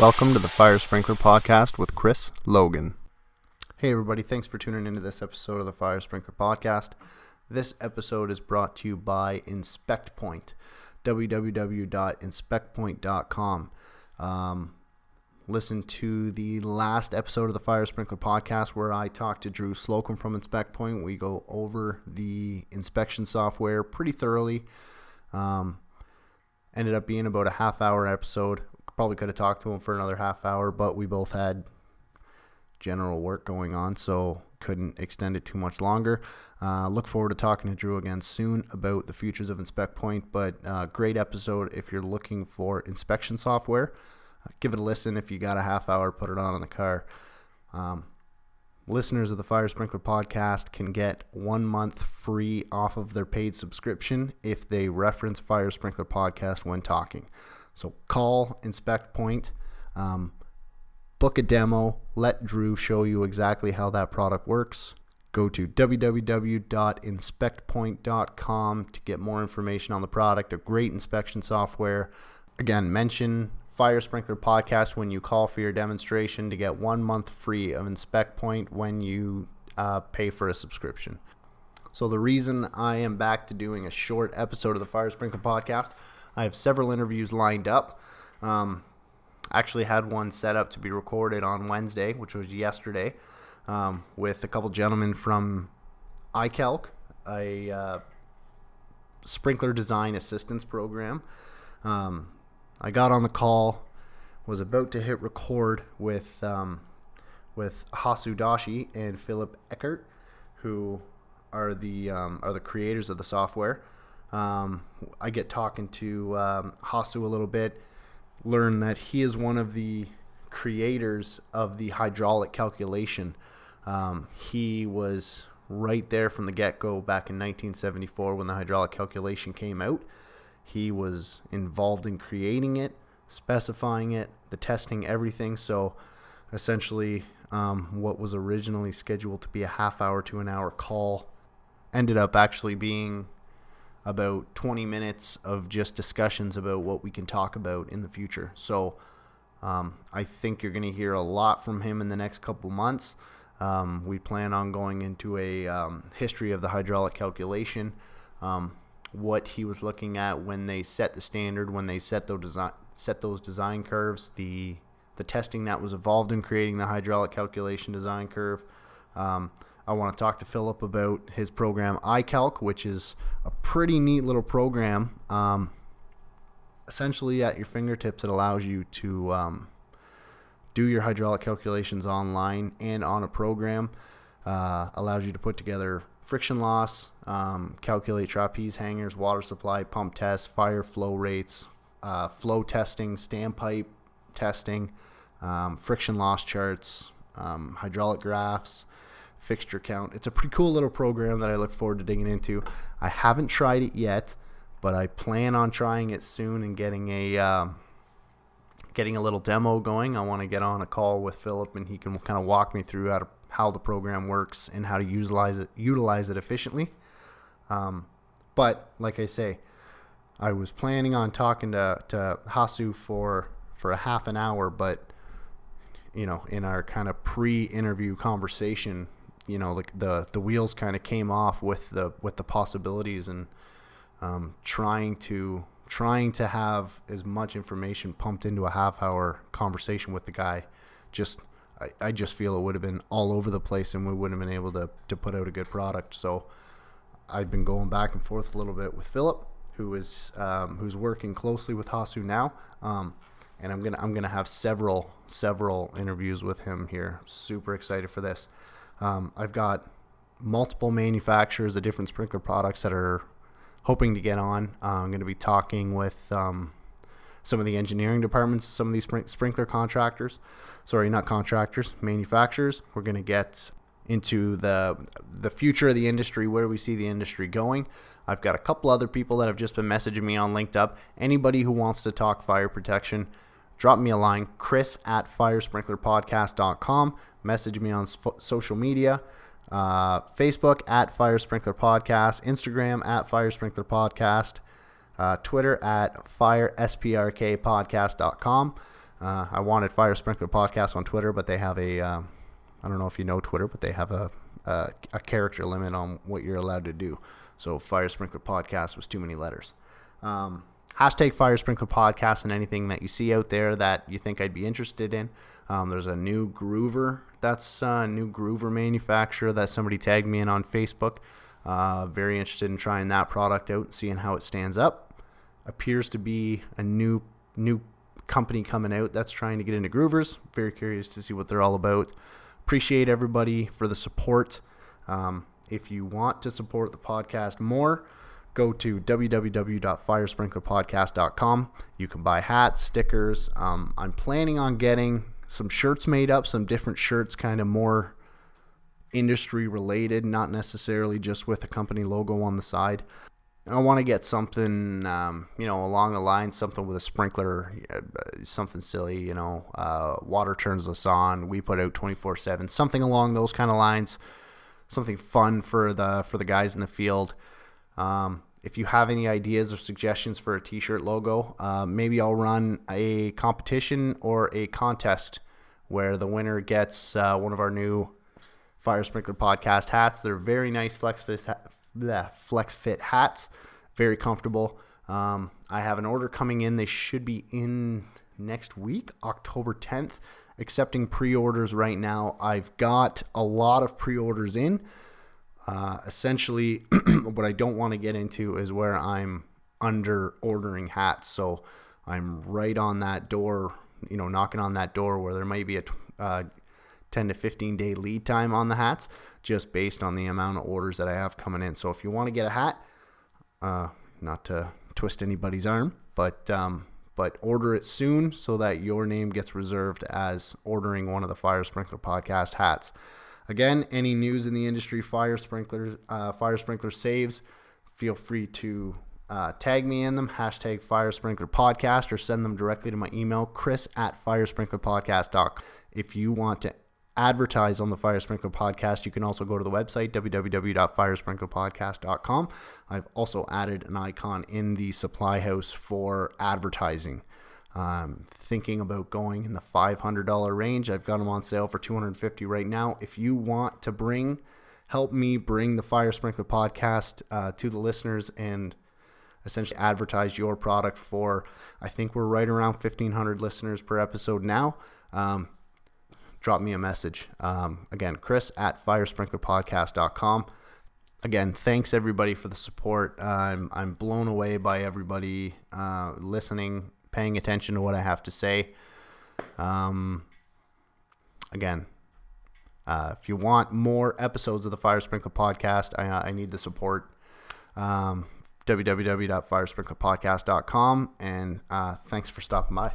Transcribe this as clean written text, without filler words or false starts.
Welcome to the Fire Sprinkler Podcast with Chris Logan. Hey everybody, thanks for tuning into this episode of the Fire Sprinkler Podcast. This episode is brought to you by InspectPoint, www.inspectpoint.com. Listen to the last episode of the Fire Sprinkler Podcast where I talked to Drew Slocum from InspectPoint. We go over the inspection software pretty thoroughly. Ended up being about a half-hour episode. Probably could have talked to him for another half hour, but we both had general work going on, so couldn't extend it too much longer. Look forward to talking to Drew again soon about the futures of InspectPoint, but great episode if you're looking for inspection software. Give it a listen. If you got a half hour, put it on in the car. Listeners of the Fire Sprinkler Podcast can get 1 month free off of their paid subscription if they reference Fire Sprinkler Podcast when talking. So call InspectPoint, book a demo, let Drew show you exactly how that product works. Go to www.inspectpoint.com to get more information on the product, a great inspection software. Again, mention Fire Sprinkler Podcast when you call for your demonstration to get 1 month free of InspectPoint when you pay for a subscription. So the reason I am back to doing a short episode of the Fire Sprinkler Podcast, I have several interviews lined up. Actually had one set up to be recorded on Wednesday, which was yesterday, with a couple gentlemen from iCalc, a sprinkler design assistance program. I got on the call, was about to hit record with Hasu Doshi and Philip Eckert, who are the creators of the software. I get talking to Hasu a little bit, learn that he is one of the creators of the hydraulic calculation. He was right there from the get-go back in 1974 when the hydraulic calculation came out. He was involved in creating it, specifying it, the testing, everything. So essentially what was originally scheduled to be a half hour to an hour call ended up actually being about 20 minutes of just discussions about what we can talk about in the future. So I think you're going to hear a lot from him in the next couple months. We plan on going into a history of the hydraulic calculation, what he was looking at when they set the standard, when they set those design curves, the testing that was involved in creating the hydraulic calculation design curve. I want to talk to Philip about his program iCalc, which is a pretty neat little program. Essentially at your fingertips, it allows you to do your hydraulic calculations online and on a program. Allows you to put together friction loss, calculate trapeze hangers, water supply, pump tests, fire flow rates, flow testing, standpipe testing, friction loss charts, hydraulic graphs, fixture count. It's a pretty cool little program that I look forward to digging into. I haven't tried it yet, but I plan on trying it soon and getting a little demo going. I want to get on a call with Philip and he can kind of walk me through how the program works and how to utilize it efficiently. But like I say, I was planning on talking to Hasu for a half an hour, but in our kind of pre-interview conversation, like the wheels kind of came off with the possibilities and trying to have as much information pumped into a half-hour conversation with the guy. I just feel it would have been all over the place and we wouldn't have been able to put out a good product. So I've been going back and forth a little bit with Philip, who's working closely with Hasu now, and I'm gonna have several interviews with him here. Super excited for this. I've got multiple manufacturers of different sprinkler products that are hoping to get on. I'm going to be talking with some of the engineering departments, some of these sprinkler contractors. Sorry, not contractors, manufacturers. We're going to get into the future of the industry, where we see the industry going. I've got a couple other people that have just been messaging me on LinkedIn. Anybody who wants to talk fire protection, drop me a line, chris@firesprinklerpodcast.com. Message me on social media, Facebook @FireSprinklerPodcast, Instagram @FireSprinklerPodcast, Twitter @FireSPRKPodcast.com. I wanted Fire Sprinkler Podcast on Twitter, but they have I don't know if you know Twitter, but they have a character limit on what you're allowed to do. So Fire Sprinkler Podcast was too many letters. Hashtag Fire Sprinkler Podcast and anything that you see out there that you think I'd be interested in. There's a new groover. That's a new groover manufacturer that somebody tagged me in on Facebook. Very interested in trying that product out and seeing how it stands up. Appears to be a new company coming out that's trying to get into groovers. Very curious to see what they're all about. Appreciate everybody for the support. If you want to support the podcast more, go to www.firesprinklerpodcast.com. You can buy hats, stickers. I'm planning on getting some shirts made up, some different shirts, kind of more industry related, not necessarily just with a company logo on the side. I want to get something, along the line, something with a sprinkler, something silly, water turns us on, we put out 24/7, something along those kind of lines, something fun for the guys in the field. If you have any ideas or suggestions for a t-shirt logo, maybe I'll run a competition or a contest where the winner gets one of our new Fire Sprinkler Podcast hats. They're very nice flex fit hats, very comfortable. I have an order coming in. They should be in next week, October 10th, accepting pre-orders right now. I've got a lot of pre-orders in. Essentially, what I don't want to get into is where I'm under ordering hats. So I'm right on that door, knocking on that door where there might be a 10 to 15 day lead time on the hats, just based on the amount of orders that I have coming in. So if you want to get a hat, not to twist anybody's arm, but order it soon so that your name gets reserved as ordering one of the Fire Sprinkler Podcast hats. Again, any news in the industry, fire sprinkler saves, feel free to tag me in them, hashtag Fire Sprinkler Podcast, or send them directly to my email, chris@firesprinklerpodcast.com. If you want to advertise on the Fire Sprinkler Podcast, you can also go to the website, www.firesprinklerpodcast.com. I've also added an icon in the supply house for advertising. Thinking about going in the $500 range. I've got them on sale for $250 right now. If you want to help me bring the Fire Sprinkler Podcast to the listeners and essentially advertise your product for, I think we're right around 1,500 listeners per episode now. Drop me a message. Again, chris@firesprinklerpodcast.com. Again, thanks everybody for the support. I'm blown away by everybody listening, paying attention to what I have to say. Again, if you want more episodes of the Fire Sprinkler Podcast, I need the support. www.firesprinklerpodcast.com, and thanks for stopping by.